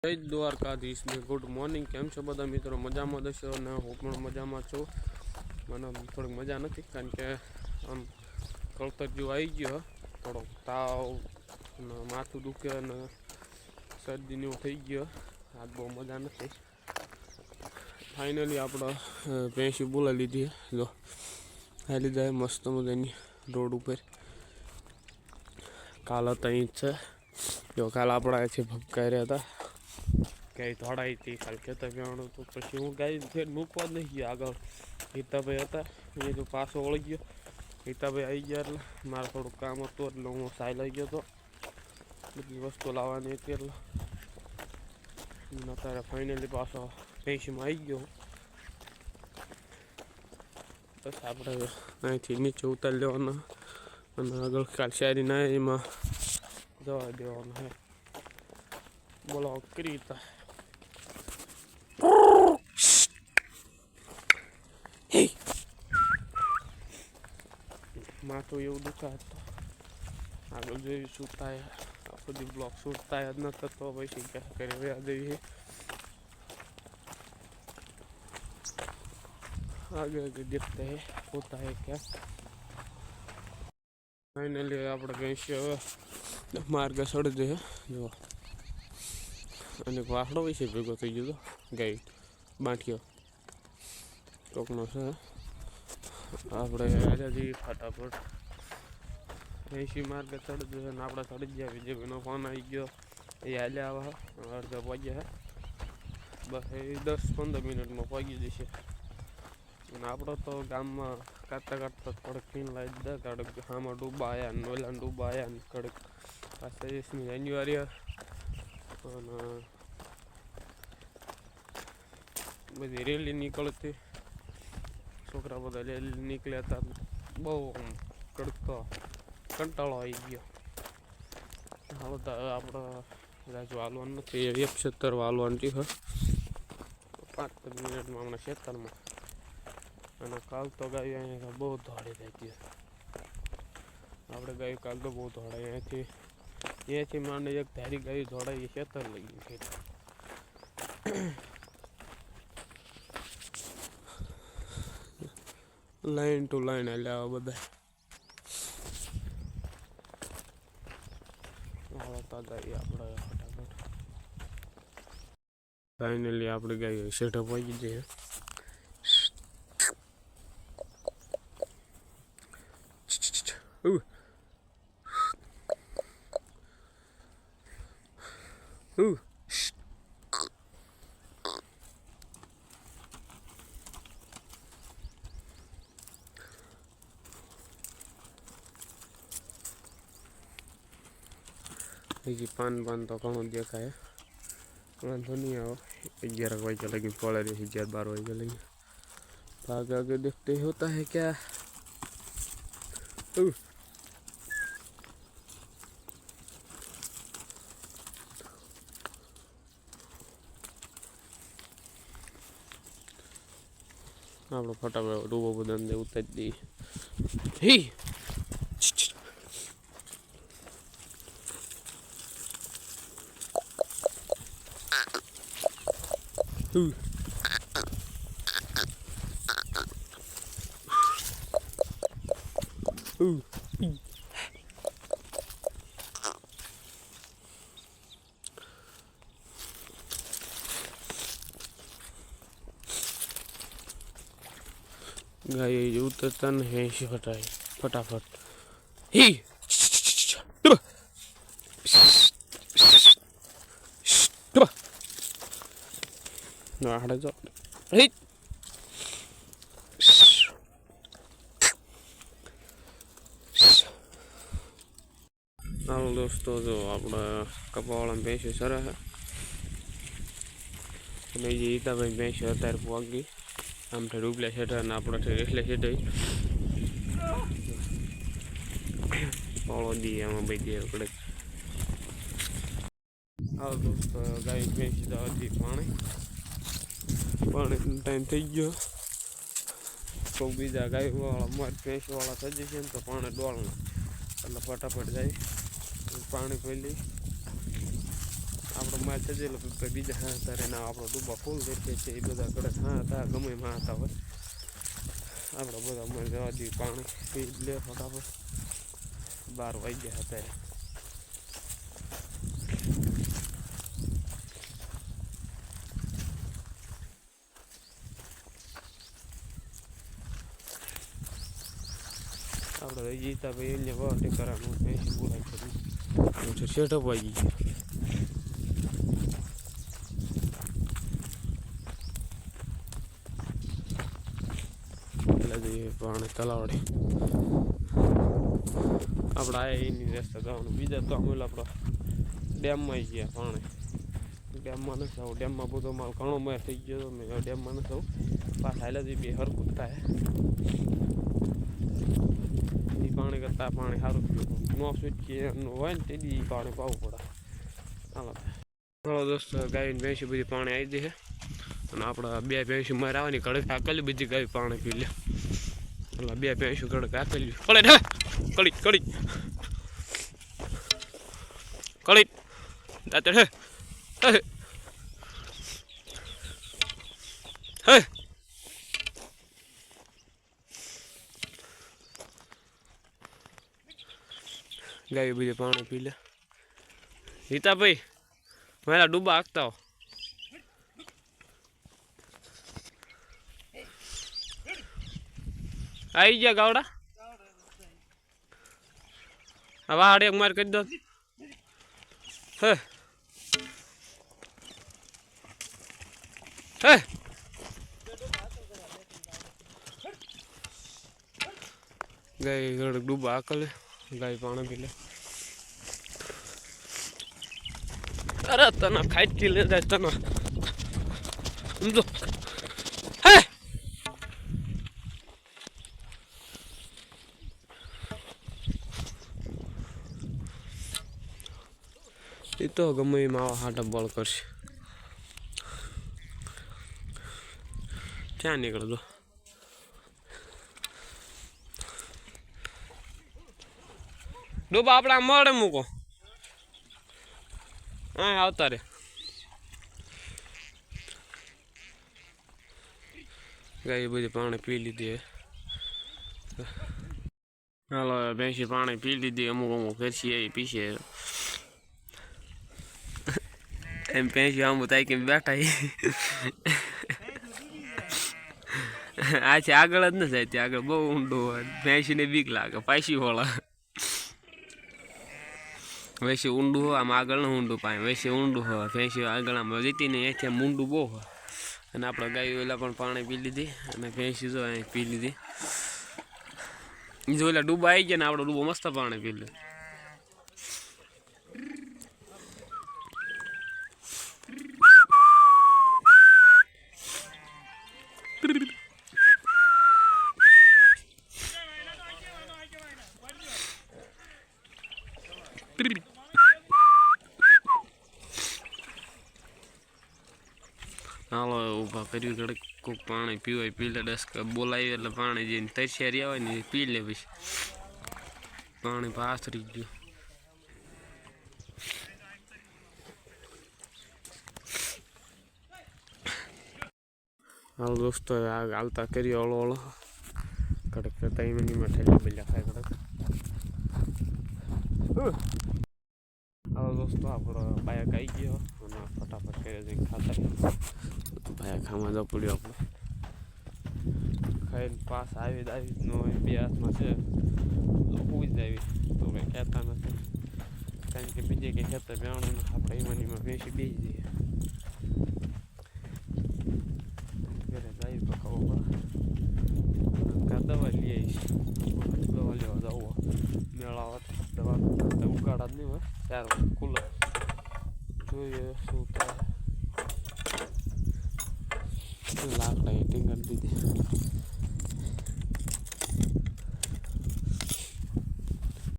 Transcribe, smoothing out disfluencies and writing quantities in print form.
જય દ્વારકાધીશ ને good morning. કેમ છો બધા મિત્રો? મજામાં દશો ને હું પણ મજામાં છું. મને થોડીક મજા નથી કારણ કે આમ કળતર જેવું આવી ગયો, થોડોક તાવ ને માથું દુખે અને શરદીને એવું થઈ ગયો. આજ બહુ મજા નથી. ફાઇનલી આપણે ભેંસી બોલાવી લીધી. જો હાલી જાય મસ્ત મજાની રોડ ઉપર. કાલ હતા અહીં જ છે. જો કાલ આપણે અહીંથી ભપકાઈ રહ્યા હતા. ગાય ધોડાઈ હતી કાલ ખેતર પીવાનું તો પછી હું ગાય ફેર મૂકવા જ નહીં ગયો. આગળ હિતાભાઈ હતા એ તો પાછો વળી ગયો. હિતાભાઈ આવી ગયા એટલે મારે થોડુંક કામ હતું એટલે હું સાઈ લઈ ગયો હતો. બધી વસ્તુ લાવવાની હતી એટલે અત્યારે ફાઇનલી પાછો ભેંસીમાં આવી ગયો. બસ આપણે અહીંથી નીચે ઉતારી લેવાના અને આગળ કાલ શાયરી ના એમાં જવા દેવાનું હે. બોલો કરી હતા માથું એવું દુખાય આગળ જોયું શું થાય. આખો દી બ્લોક શૂટ થાય જ ન થતો પછી ક્યાં કરે વ્યા દેવી आगे आगे देखते हैं होता है क्या. फाइनली આપણે ભેંસ્યો માર્ગ સડી દે. જો અને વાહડો વિશે ભેગો થઈ ગયો ગાય બાંઠિયો કોકનો છે. આપણે રાજાજી ફટાફટ ભેંસી માર્ગ ચડી દે ને આપણે ચડી ગયા. વિજયભાઈનો ફોન આવી ગયો, એ હાલ્યા આવા અડધા પગ્યા. બસ એ 10-15 મિનિટમાં પગી જશે. અને આપણે તો ગામમાં કાઢતા કાઢતા થોડેક પીન લાવી દીધા. થોડેક આમાં ડૂબાયા ને ઓલા ડૂબાયા ને થોડીક પાછા 20મી જાન્યુઆરી અને બધી રેલી નીકળતી. છોકરા બધા રેલી નીકળ્યા હતા. બહુ કડકતો કંટાળો આવી ગયો. હવે તો આપણે રાજુ હાલવાનું નથી. 170 હાલવાનું છે. 5 મિનિટમાં હમણાં ખેતરમાં. અને કાલ તો ગાય અહીંયા બહુ દોડી રહેતી. આપણે ગાય કાલ તો બહુ દોડાય. અહીંયાથી માંડે એક ધારી ગાય દોડાય એ ખેતર લઈ ગયું છે. લાઈન ટુ લાઈન એટલે આવા બધા આવતા ગાય આપણે ફટાફટ. ફાઇનલી આપણે ગાય સેટઅપ આવી જઈએ. બીજી પાન તો ઘણું દેખાય. વાંધો નહીં આવો. 11 વાગ્યા લગી પड़े रही. 11-12 वागे लगी आगे आगे देखते होता है क्या. આપણો ફટાફટ ડૂબો બધાને ઉતારી દઈએ. गाय उतरता नहीं फटाफट. હાલો દોસ્તો, જો આપણા કપાવાળા ભેંસો સરસ અને જે હિતાભાઈ ભેંસો અત્યારે પગી આમ ડૂબલા છેટા અને આપણે એટલે છેટા પાળો દઈએ આમાં ભાઈ દે આપણે. હાલો દોસ્તો, ગાય ભેંસી તો હતી પાણી ટાઈમ થઈ ગયો. તો બીજા ગાયવાળા મારી ભેંસવાળા થઈ જશે ને તો પાણી ડોળના એટલે ફટાફટ જાય પાણી પેલી આપણે આપણો માલ સજેલો બીજા હા તારે ના આપણો ડૂબા ફૂલ દેખે છે એ બધા કડક હા હતા ગમે માં હતા હોય આપણે બધા મળે જવા દઈએ પાણી પી લે ફટાફટ 12 વાગ્યા અત્યારે આપણે રહી જઈતા ભાઈ એને વાટે કરવાનું ભેંસી બોલાય કરી સેટઅપ આવી ગયું એટલે જઈએ પાણી તલાવડે આપણે આ એની રસ્તે જવાનું બીજા તો અમે આપણો ડેમમાં ગયા પાણી ડેમમાં નથી આવું ડેમમાં બધો માલ ઘણો મેં થઈ ગયો મેં ડેમમાં નથી આવું પાછા હાલે બે હરકું થાય પાણી કરતાં પાણી સારું પીવું નો સ્વીટકી હોય ને તેથી પાણી પાવું પડે હાલો થોડો દોસ્ત ગાયને ભેંસી બધી પાણી આવી દે અને આપણે બે ભેંસી મારે આવવાની કડક આકેલી બીજી ગાય પાણી પી લે એટલે બે ભેંસી કડક આકેલી કડે ને કડી કડી કડી દાંતડ હે હે ગાય બધી પાણી પી લે હિતાભાઈ મારા ડૂબા હાંકતા હો આવી ગયા ગાવડા હવે હાડે એક માર કરી દો હે હે ગાય ડૂબા હાકલે ગાય પાણી પી લે અરે તને ખાઈ લે જાય તને સમજો હે એ તો ગમે એમાં આવા હાટા બળ કરશે ક્યાં નીકળો ડૂબા આપણા મળે મૂકો હા આવતા રે ગાય બધી પાણી પી લીધી હાલો ભેંસી પાણી પી લીધી અમુક અમુક ઘરસી એ પીશે એમ ભેંસી આમ થાય કે બેઠા આ છે આગળ જ ન જાય ત્યાં આગળ બહુ ઊંડું હોય ભેંસીને બીક લાગે પાછી વળા વૈસે ઊંડું હોય આમ આગળ ન ઊંડું પાય વૈસે ઊંડું હોય ભેંસી આગળ આમ જીતી ને એથી આમ ઊંડું બહુ હોય અને આપણે ગાય ઓલા પણ પાણી પી લીધી અને ભેંસી જો અહીં પી લીધી જો ઓલા ડૂબા આવી ગયા ને આપણે ડૂબો મસ્ત પાણી પી લે હાલો ઊભા કર્યું ઘડીક કોઈક પાણી પીવાય પી લે દસ બોલાવી એટલે પાણી જઈને તૈયારી આવે ને પી લે પછી પાણી પાથરી ગયું હાલો દોસ્તો હાલતા કર્યો હળો હળો કડક કરતા એમાં ઠેલા બેલા ખાય કડક હાલો દોસ્તો આપણો બાયક આવી ગયો અને ફટાફટ કરી જઈને ખાતા બાયક ખાવા જવું પડ્યું આપણે ખાઈને પાસ આવી જ ન હોય બે હાથમાં છે તો પૂજ આવી તો કંઈ કહેતા નથી કારણ કે બીજે કંઈ ખેતર બેવાનું આપણે એમાં બેસી બેસી જઈએ ઘરે જાય તો ખબર પડે દવા લઈ આવીશ દવા લેવા જવું મેળાવત દવા ઉગાડા જ નહીં હોય 4 વાગે ખુલ્લો જોઈએ શું થાય લાકડા હિટિંગ કરી દીધી